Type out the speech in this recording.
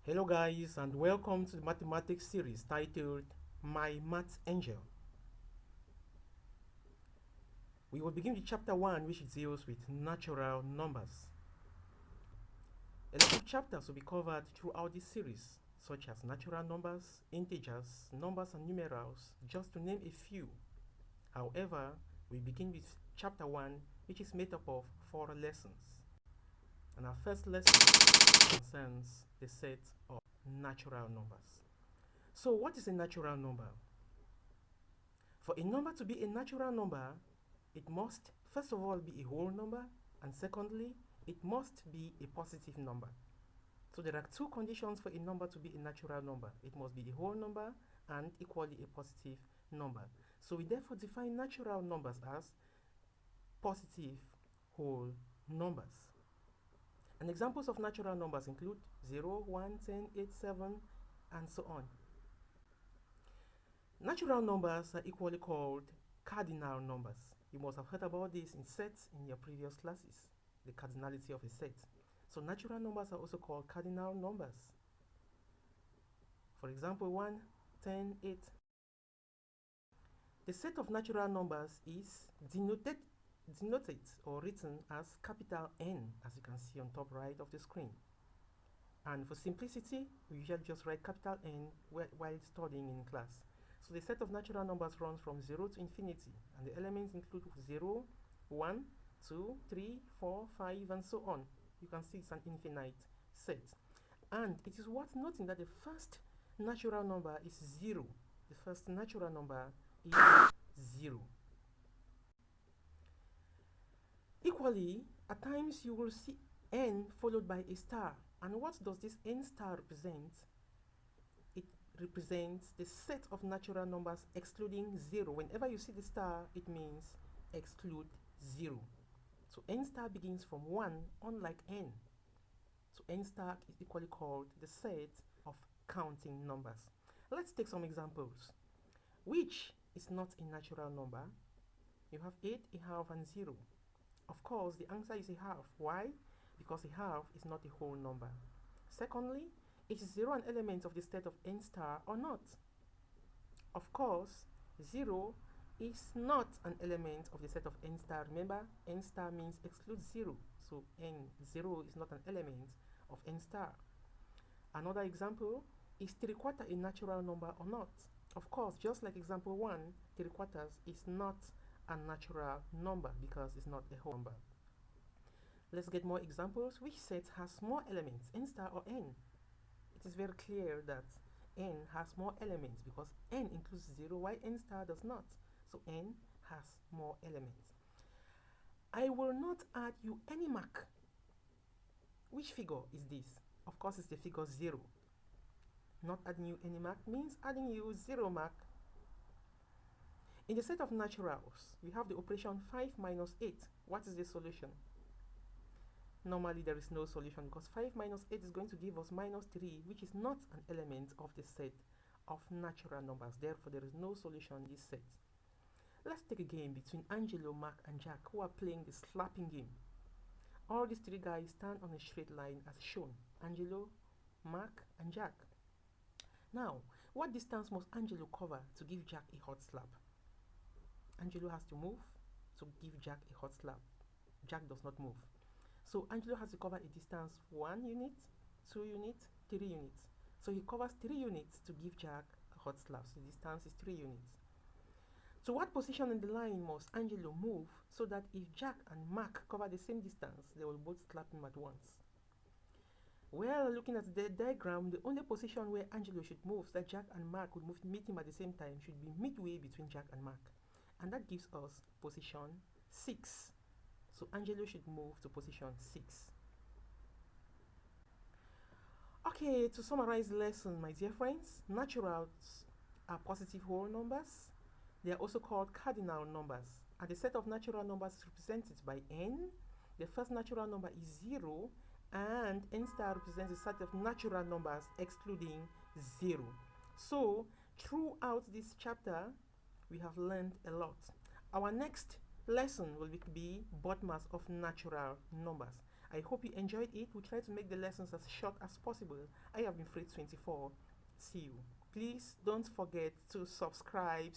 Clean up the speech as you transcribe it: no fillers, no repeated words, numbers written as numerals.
Hello guys, and welcome to the mathematics series titled My Maths Angel. We will begin with chapter 1, which deals with natural numbers. A lot of chapters will be covered throughout this series, such as natural numbers, integers, numbers and numerals, just to name a few. However, we begin with chapter 1, which is made up of 4 lessons. And our first lesson concerns the set of natural numbers. So what is a natural number? For a number to be a natural number, it must first of all be a whole number, and secondly, it must be a positive number. So there are two conditions for a number to be a natural number. It must be a whole number and equally a positive number. So we therefore define natural numbers as positive whole numbers. And examples of natural numbers include 0, 1, 10, 8, 7, and so on. Natural numbers are equally called cardinal numbers. You must have heard about this in sets in your previous classes, the cardinality of a set. So natural numbers are also called cardinal numbers. For example, 1, 10, 8. The set of natural numbers is denoted or written as capital N, as you can see on top right of the screen. And for simplicity, we usually just write capital N while studying in class. So the set of natural numbers runs from 0 to infinity, and the elements include 0, 1, 2, 3, 4, 5, and so on. You can see it's an infinite set. And it is worth noting that the first natural number is 0. The first natural number is 0. Equally, at times you will see n followed by a star. And what does this n star represent? It represents the set of natural numbers excluding 0. Whenever you see the star, it means exclude 0. So n star begins from 1, unlike n. So n star is equally called the set of counting numbers. Let's take some examples. Which is not a natural number? You have 8, a half, and 0. Of course, the answer is a half. Why? Because a half is not a whole number. Secondly, is 0 an element of the set of n star or not? Of course, 0 is not an element of the set of n star. Remember, n star means exclude 0. So 0 is not an element of n star. Another example, is 3/4 a natural number or not? Of course, just like example 1, 3/4 is not a natural number because it's not a whole number. Let's get more examples. Which set has more elements, n star or n? It is very clear that n has more elements because n includes 0 while n star does not. So n has more elements. I will not add you any mark. Which figure is this? Of course, it's the figure 0. Not adding you any mark means adding you 0 mark. In the set of naturals, we have the operation 5 minus 8. What is the solution? Normally, there is no solution because 5 minus 8 is going to give us minus 3, which is not an element of the set of natural numbers. Therefore, there is no solution in this set. Let's take a game between Angelo, Mark, and Jack, who are playing the slapping game. All these 3 guys stand on a straight line as shown. Angelo, Mark, and Jack. Now, what distance must Angelo cover to give Jack a hot slap? Angelo has to move to give Jack a hot slap. Jack does not move. So Angelo has to cover a distance 1 unit, 2 units, 3 units. So he covers 3 units to give Jack a hot slap. So the distance is 3 units. So what position in the line must Angelo move so that if Jack and Mark cover the same distance, they will both slap him at once? Well, looking at the diagram, the only position where Angelo should move so that Jack and Mark would meet him at the same time should be midway between Jack and Mark. And that gives us position 6. So Angelo should move to position 6. Okay, to summarize the lesson, my dear friends, naturals are positive whole numbers. They are also called cardinal numbers. And the set of natural numbers is represented by n. The first natural number is 0, and n star represents the set of natural numbers excluding 0. So, throughout this chapter, we have learned a lot. Our next lesson will be BODMAS of natural numbers. I hope you enjoyed it. We try to make the lessons as short as possible. I have been Freight24. See you. Please don't forget to subscribe.